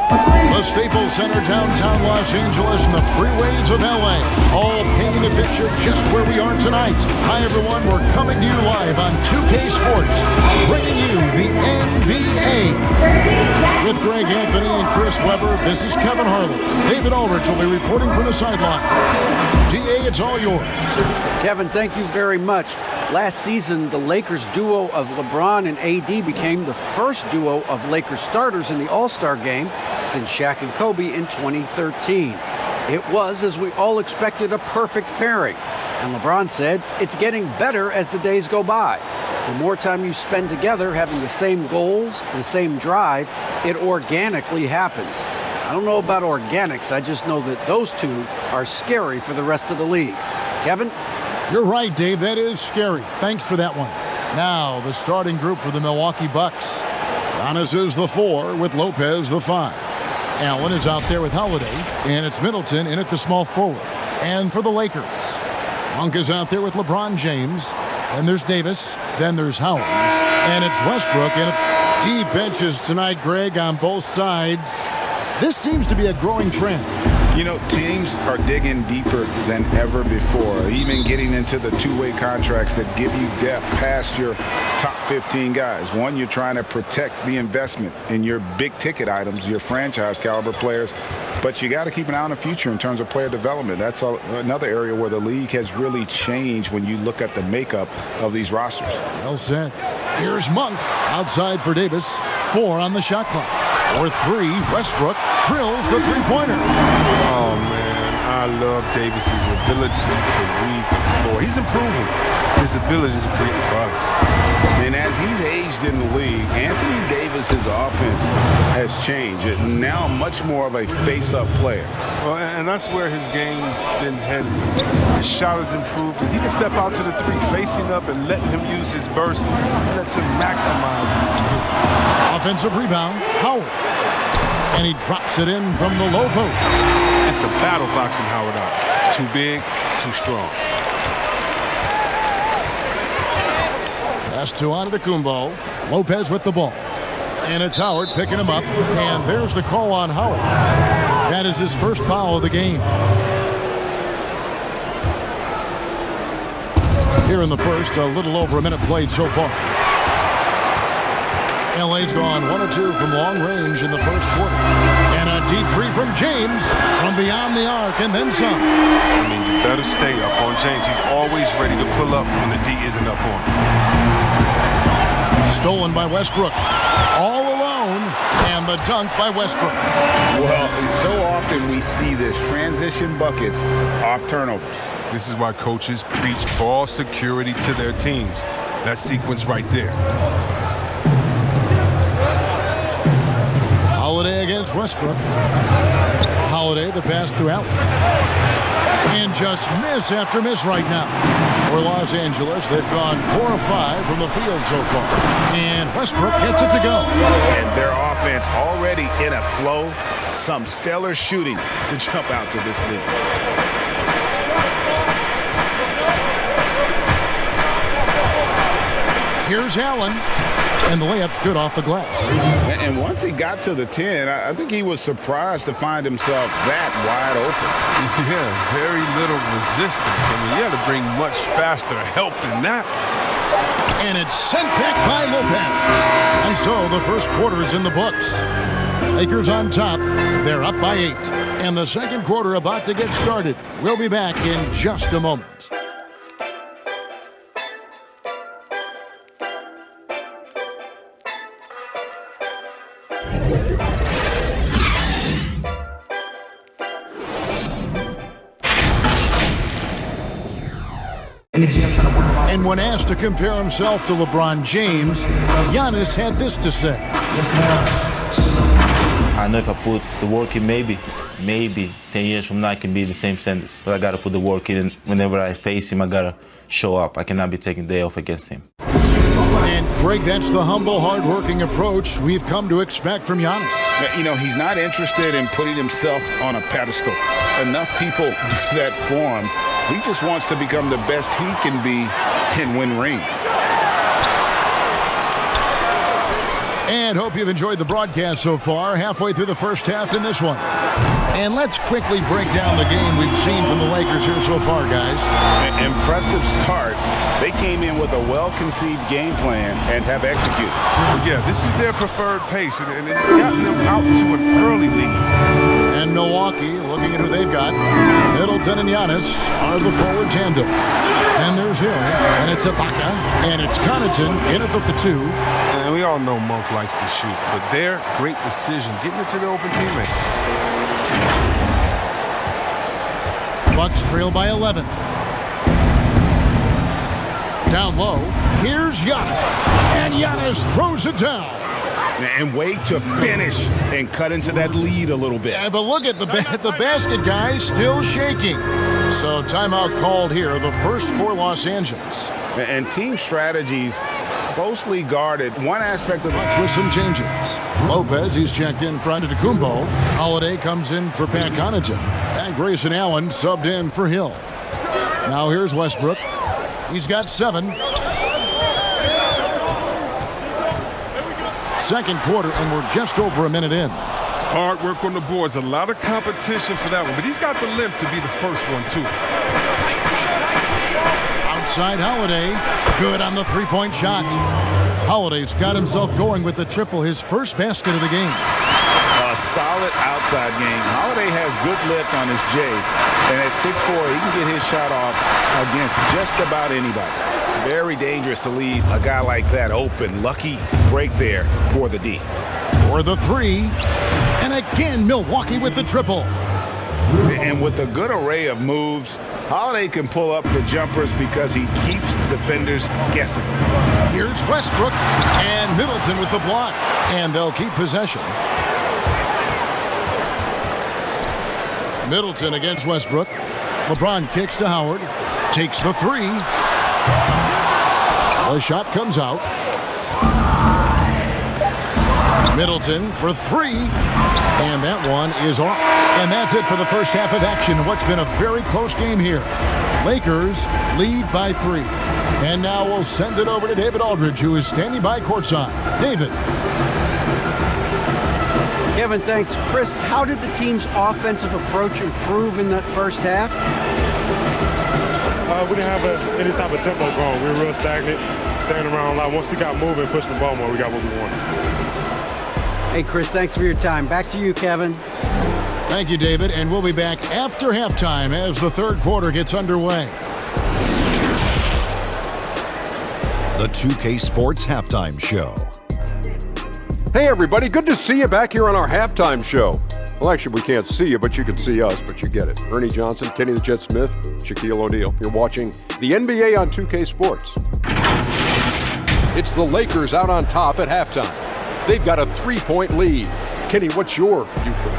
The Staples Center, downtown Los Angeles, and the freeways of LA, all painting the picture just where we are tonight. Hi, everyone. We're coming to you live on 2K Sports, bringing you the NBA. With Greg Anthony and Chris Webber, this is Kevin Harlan. David Aldridge will be reporting from the sideline. DA, it's all yours. Kevin, thank you very much. Last season, the Lakers duo of LeBron and AD became the first duo of Lakers starters in the All-Star game since Shaq and Kobe in 2013. It was, as we all expected, a perfect pairing. And LeBron said, it's getting better as the days go by. The more time you spend together having the same goals, the same drive, it organically happens. I don't know about organics, I just know that those two are scary for the rest of the league. Kevin? You're right, Dave. That is scary. Thanks for that one. Now, the starting group for the Milwaukee Bucks. Giannis is the 4 with Lopez the 5. Allen is out there with Holiday, and it's Middleton in at the small forward. And for the Lakers, Monk is out there with LeBron James. Then there's Davis. Then there's Howard. And it's Westbrook. And deep benches tonight, Greg, on both sides. This seems to be a growing trend. You know, teams are digging deeper than ever before, even getting into the two-way contracts that give you depth past your top 15 guys. One, you're trying to protect the investment in your big-ticket items, your franchise-caliber players, but you got to keep an eye on the future in terms of player development. That's another area where the league has really changed when you look at the makeup of these rosters. Well said. Here's Monk outside for Davis. 4 on the shot clock. Or 3, Westbrook drills the three-pointer. Oh, man, I love Davis's ability to read the floor. He's improving his ability to create for others. And as he's aged in the league, Anthony Davis's offense has changed. It's now much more of a face-up player. Well, and that's where his game's been headed. His shot has improved, and he can step out to the 3 facing up and letting him use his burst. It lets him maximize it. Offensive rebound, Howard. And he drops it in from the low post. It's a battle boxing Howard out. Too big, too strong. Pass to Antetokounmpo. Lopez with the ball. And it's Howard picking him up. And there's the call on Howard. That is his first foul of the game. Here in the first, a little over a minute played so far. LA's gone 1 of 2 from long range in the first quarter. And a deep 3 from James from beyond the arc and then some. I mean, you better stay up on James. He's always ready to pull up when the D isn't up on him. Stolen by Westbrook. All alone. And the dunk by Westbrook. Well, so often we see this. Transition buckets off turnovers. This is why coaches preach ball security to their teams. That sequence right there. Holiday against Westbrook. Holiday, the pass to Allen. And just miss after miss right now. For Los Angeles, they've gone 4 of 5 from the field so far. And Westbrook gets it to go. And their offense already in a flow. Some stellar shooting to jump out to this league. Here's Allen. And the layup's good off the glass. And once he got to the 10, I think he was surprised to find himself that wide open. Yeah, very little resistance. I mean, you had to bring much faster help than that. And it's sent back by Lopez. And so the first quarter is in the books. Lakers on top. They're up by 8. And the second quarter about to get started. We'll be back in just a moment. And when asked to compare himself to LeBron James, Giannis had this to say. I know if I put the work in, maybe 10 years from now I can be in the same sentence. But I got to put the work in. Whenever I face him, I got to show up. I cannot be taking day off against him. And Greg, that's the humble, hard-working approach we've come to expect from Giannis. You know, he's not interested in putting himself on a pedestal. Enough people do that for him. He just wants to become the best he can be and win rings. And hope you've enjoyed the broadcast so far. Halfway through the first half in this one. And let's quickly break down the game we've seen from the Lakers here so far, guys. An impressive start. They came in with a well-conceived game plan and have executed. Yeah, this is their preferred pace, and it's gotten them out to an early lead. And Milwaukee, looking at who they've got, Middleton and Giannis are the forward tandem. And there's Hill, and it's Ibaka, and it's Connaughton in it with the 2. And we all know Monk likes to shoot, but their great decision, getting it to the open teammate. Bucks trail by 11. Down low, here's Giannis, and Giannis throws it down. And wait to finish and cut into that lead a little bit. Yeah, but look at the basket, guys, still shaking. So timeout called here, the first for Los Angeles. And team strategies closely guarded. One aspect of Bucks with some changes. Lopez, he's checked in front of Tacumbo. Holiday comes in for Pat Connaughton. And Grayson Allen subbed in for Hill. Now here's Westbrook. He's got 7. Second quarter, and we're just over a minute in. Hard work on the boards. A lot of competition for that one, but he's got the limp to be the first one, too. Outside Holiday. Good on the three-point shot. Holiday's got himself going with the triple, his first basket of the game. A solid outside game. Holiday has good lift on his J, and at 6'4", he can get his shot off against just about anybody. Very dangerous to leave a guy like that open. Lucky break there for the D. For the 3, and again Milwaukee with the triple. And with a good array of moves, Holiday can pull up for jumpers because he keeps defenders guessing. Here's Westbrook and Middleton with the block, and they'll keep possession. Middleton against Westbrook. LeBron kicks to Howard, takes the 3. The shot comes out. Middleton for 3, and that one is off. And that's it for the first half of action. What's been a very close game here. Lakers lead by 3. And now we'll send it over to David Aldridge, who is standing by courtside. David. Kevin, thanks. Chris, how did the team's offensive approach improve in that first half? We didn't have any type of tempo going. We were real stagnant, standing around a lot. Once we got moving, pushing the ball more, we got what we wanted. Hey, Chris, thanks for your time. Back to you, Kevin. Thank you, David. And we'll be back after halftime as the third quarter gets underway. The 2K Sports Halftime Show. Hey, everybody. Good to see you back here on our halftime show. Well, actually, we can't see you, but you can see us, but you get it. Ernie Johnson, Kenny the Jet Smith, Shaquille O'Neal. You're watching the NBA on 2K Sports. It's the Lakers out on top at halftime. They've got a 3-point lead. Kenny, what's your viewpoint?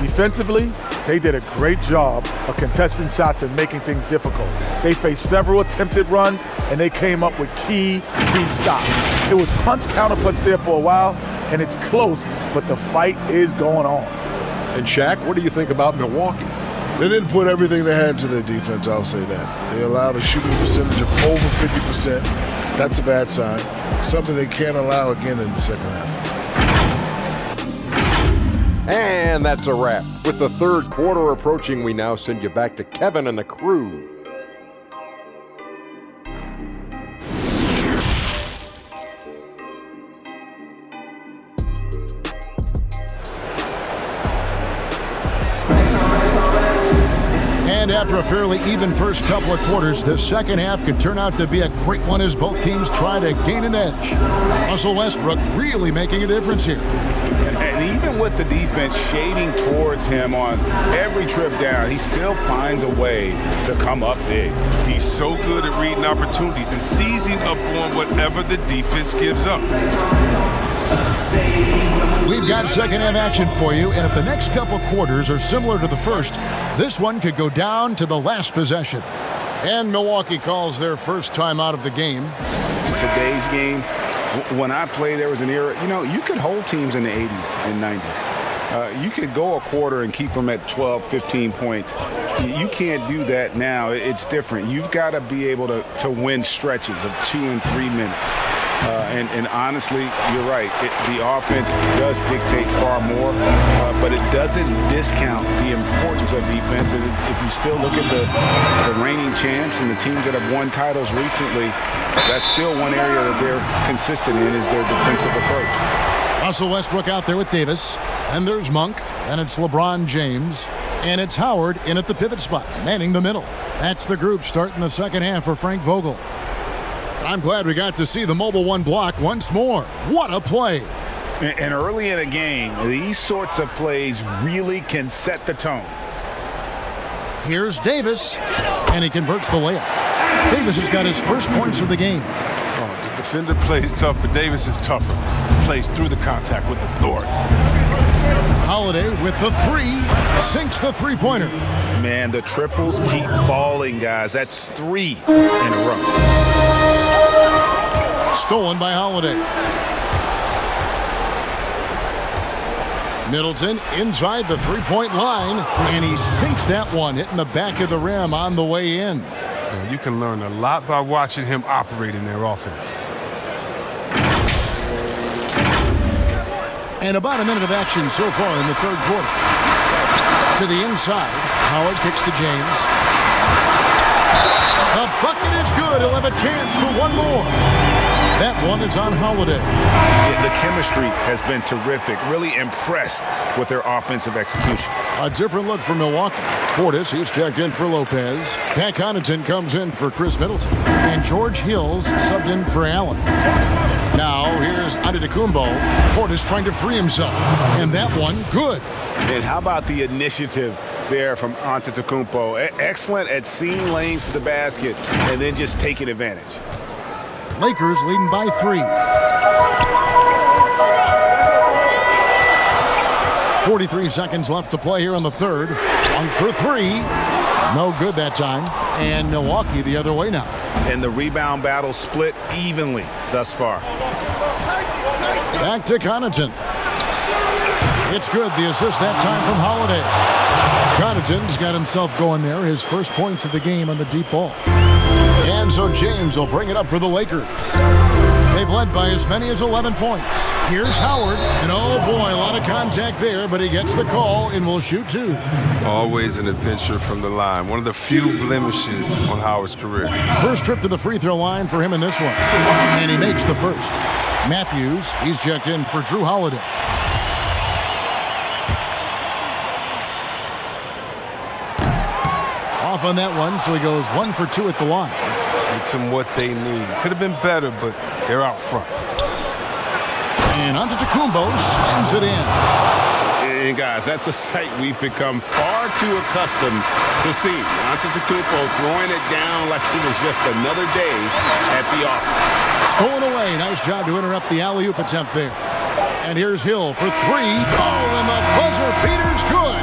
Defensively, they did a great job of contesting shots and making things difficult. They faced several attempted runs, and they came up with key stops. It was punch-counterpunch there for a while, and it's close, but the fight is going on. And Shaq, what do you think about Milwaukee? They didn't put everything they had into their defense, I'll say that. They allowed a shooting percentage of over 50%. That's a bad sign. Something they can't allow again in the second half. And that's a wrap. With the third quarter approaching, we now send you back to Kevin and the crew. And after a fairly even first couple of quarters, the second half could turn out to be a great one as both teams try to gain an edge. Russell Westbrook really making a difference here. And even with the defense shading towards him on every trip down, he still finds a way to come up big. He's so good at reading opportunities and seizing up on whatever the defense gives up. We've got second half action for you, and if the next couple quarters are similar to the first, this one could go down to the last possession. And Milwaukee calls their first time out of the game. Today's game, when I played, there was an era, you could hold teams in the 80s and 90s. You could go a quarter and keep them at 12, 15 points. You can't do that now. It's different. You've got to be able to win stretches of 2 and 3 minutes. And honestly, you're right. The offense does dictate far more, but it doesn't discount the importance of defense. And if you still look at the reigning champs and the teams that have won titles recently, that's still one area that they're consistent in is their defensive approach. Russell Westbrook out there with Davis. And there's Monk. And it's LeBron James. And it's Howard in at the pivot spot, manning the middle. That's the group starting the second half for Frank Vogel. I'm glad we got to see the mobile one block once more. What a play. And early in a game, these sorts of plays really can set the tone. Here's Davis, and he converts the layup. Davis has got his first points of the game. The defender plays tough, but Davis is tougher. Plays through the contact with authority. Holiday with the three, sinks the three-pointer. Man, the triples keep falling, guys. That's 3 in a row. Stolen by Holiday. Middleton inside the three-point line, and he sinks that one, hitting the back of the rim on the way in. You can learn a lot by watching him operate in their offense. And about a minute of action so far in the third quarter. To the inside, Howard kicks to James. The bucket is good. He'll have a chance for one more. That one is on Holiday. The chemistry has been terrific. Really impressed with their offensive execution. A different look for Milwaukee. Portis, he's checked in for Lopez. Pat Connaughton comes in for Chris Middleton. And George Hills subbed in for Allen. Now here's Antetokounmpo. Portis trying to free himself. And that one, good. And how about the initiative there from Antetokounmpo? Excellent at seeing lanes to the basket and then just taking advantage. Lakers leading by 3. 43 seconds left to play here in the third. 1 for 3. No good that time. And Milwaukee the other way now. And the rebound battle split evenly thus far. Back to Connaughton. It's good. The assist that time from Holiday. Connaughton's got himself going there. His first points of the game on the deep ball. And so James will bring it up for the Lakers. They've led by as many as 11 points. Here's Howard. And oh boy, a lot of contact there, but he gets the call and will shoot 2. Always an adventure from the line. One of the few blemishes on Howard's career. First trip to the free throw line for him in this one. And he makes the first. Matthews, he's checked in for Drew Holiday. Off on that one, so he goes 1 for 2 at the line. Gets them what they need. Could have been better, but they're out front. And Antetokounmpo slams it in. And guys, that's a sight we've become far too accustomed to seeing. Antetokounmpo throwing it down like it was just another day at the office. Stolen away. Nice job to interrupt the alley-oop attempt there. And here's Hill for 3. Oh, and the buzzer beater's good.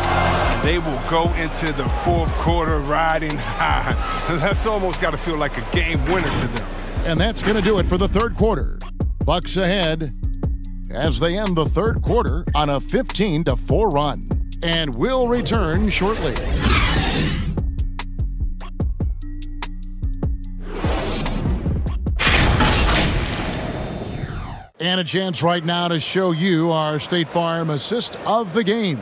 They will go into the fourth quarter riding high. That's almost got to feel like a game winner to them. And that's going to do it for the third quarter. Bucks ahead as they end the third quarter on a 15-4 run. And we'll return shortly. And a chance right now to show you our State Farm assist of the game.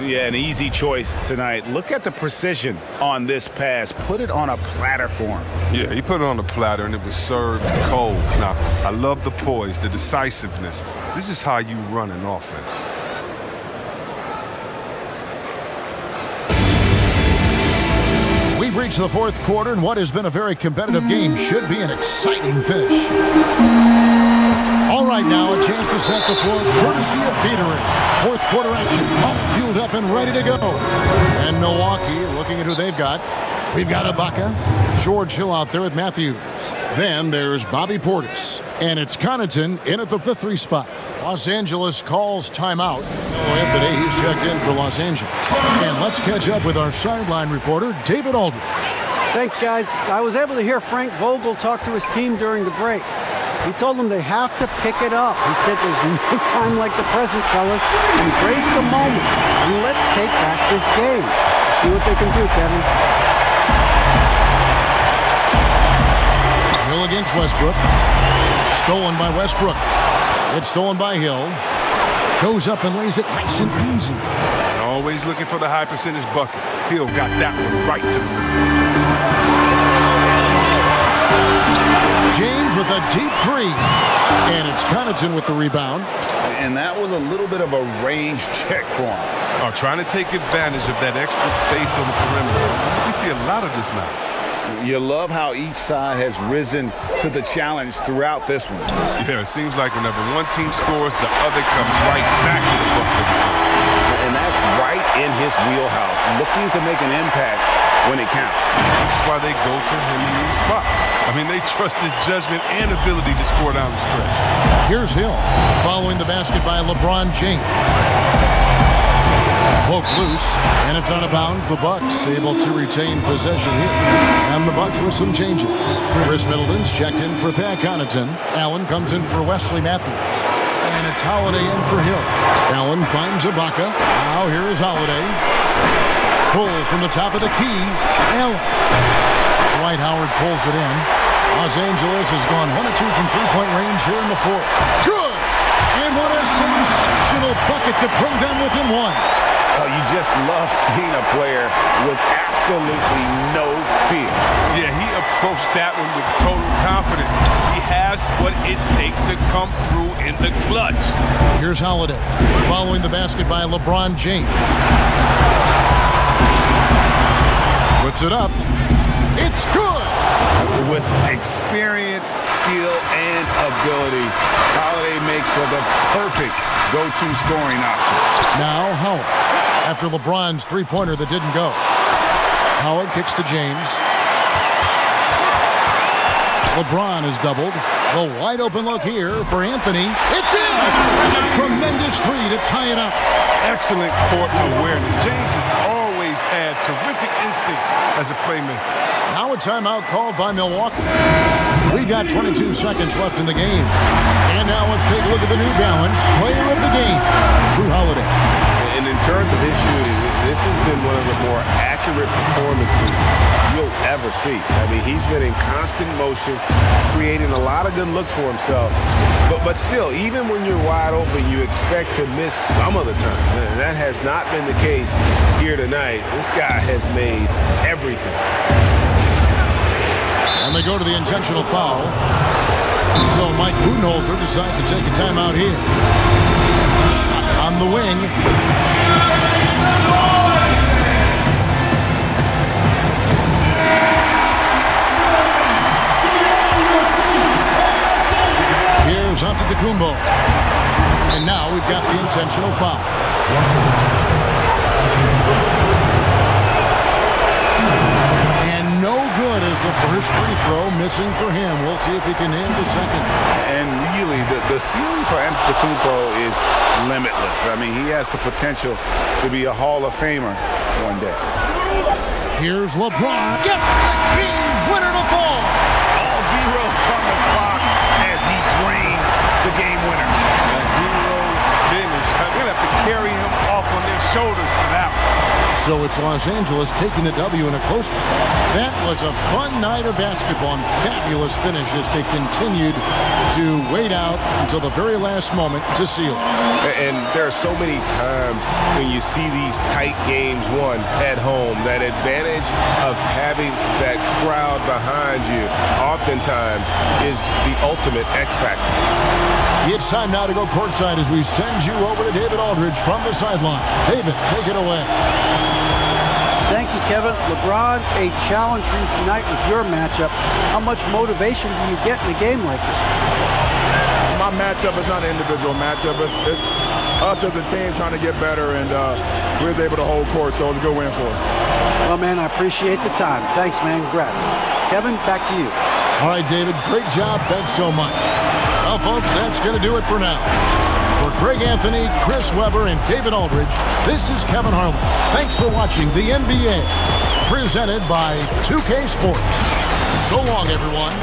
Yeah, an easy choice tonight. Look at the precision on this pass. Put it on a platter for him. Yeah, he put it on a platter, and it was served cold. Now, I love the poise, the decisiveness. This is how you run an offense. We've reached the fourth quarter, and what has been a very competitive game should be an exciting finish. All right, now a chance to set the floor courtesy of Gatorade. Fourth quarter action, all fueled up and ready to go. And Milwaukee looking at who they've got. We've got Ibaka, George Hill out there with Matthews. Then there's Bobby Portis. And it's Connaughton in at the 3 spot. Los Angeles calls timeout. Anthony, he's checked in for Los Angeles. And let's catch up with our sideline reporter, David Aldridge. Thanks, guys. I was able to hear Frank Vogel talk to his team during the break. He told them they have to pick it up. He said there's no time like the present, fellas. Embrace the moment, and let's take back this game. See what they can do, Kevin. Hill against Westbrook. Stolen by Westbrook. It's stolen by Hill. Goes up and lays it nice and easy. Always looking for the high percentage bucket. Hill got that one right to the rim. James with a deep three. And it's Connaughton with the rebound. And that was a little bit of a range check for him. Trying to take advantage of that extra space on the perimeter. We see a lot of this now. You love how each side has risen to the challenge throughout this one. Yeah, it seems like whenever one team scores, the other comes right back to the bucket. And that's right in his wheelhouse, looking to make an impact when it counts. This is why they go to him in these spots. I mean, they trust his judgment and ability to score down the stretch. Here's Hill, following the basket by LeBron James. Poke loose, and it's out of bounds. The Bucks able to retain possession here. And the Bucks with some changes. Chris Middleton's checked in for Pat Connaughton. Allen comes in for Wesley Matthews. And it's Holiday in for Hill. Allen finds Ibaka. Now here is Holiday. Pulls from the top of the key. Allen. Dwight Howard pulls it in. Los Angeles has gone 1 of 2 from three-point range here in the fourth. Good! And what a sensational bucket to bring them within one. Oh, you just love seeing a player with absolutely no fear. Yeah, he approached that one with total confidence. He has what it takes to come through in the clutch. Here's Holiday, following the basket by LeBron James. Puts it up. It's good! With experience, skill, and ability, Holiday makes for the perfect go-to scoring option. Now Howard, after LeBron's three-pointer that didn't go. Howard kicks to James. LeBron is doubled. The wide-open look here for Anthony. It's in! A tremendous three to tie it up. Excellent court awareness. James has always had terrific instincts as a playmaker. Now a timeout called by Milwaukee. We've got 22 seconds left in the game. And now let's take a look at the New Balance player of the game, Drew Holiday. And in terms of his shooting, this has been one of the more accurate performances you'll ever see. I mean, he's been in constant motion, creating a lot of good looks for himself. But still, even when you're wide open, you expect to miss some of the time. And that has not been the case here tonight. This guy has made everything. And they go to the intentional foul. So Mike Budenholzer decides to take a timeout here. Shot on the wing. Here's Antetokounmpo. And now we've got the intentional foul. And no good as the first free throw missing for him. We'll see if he can hit the second. And really, the ceiling for Antetokounmpo is limitless. I mean, he has the potential to be a Hall of Famer one day. Here's LeBron. Gets the game winner to fall. All zeros on the clock as he drains the game winner. The hero's finish. They're going to have to carry him off on their shoulders for that one. So it's Los Angeles taking the W in a close one. That was a fun night of basketball and fabulous finish as they continued to wait out until the very last moment to seal. And there are so many times when you see these tight games won at home, that advantage of having that crowd behind you oftentimes is the ultimate X factor. It's time now to go courtside as we send you over to David Aldridge from the sideline. David, take it away. Thank you, Kevin. LeBron, a challenge for you tonight with your matchup. How much motivation do you get in a game like this? My matchup is not an individual matchup. It's us as a team trying to get better, and we was able to hold court, so it was a good win for us. Well, man, I appreciate the time. Thanks, man. Congrats. Kevin, back to you. All right, David, great job. Thanks so much. Well, folks, that's going to do it for now. For Greg Anthony, Chris Webber, and David Aldridge, this is Kevin Harlan. Thanks for watching the NBA, presented by 2K Sports. So long, everyone.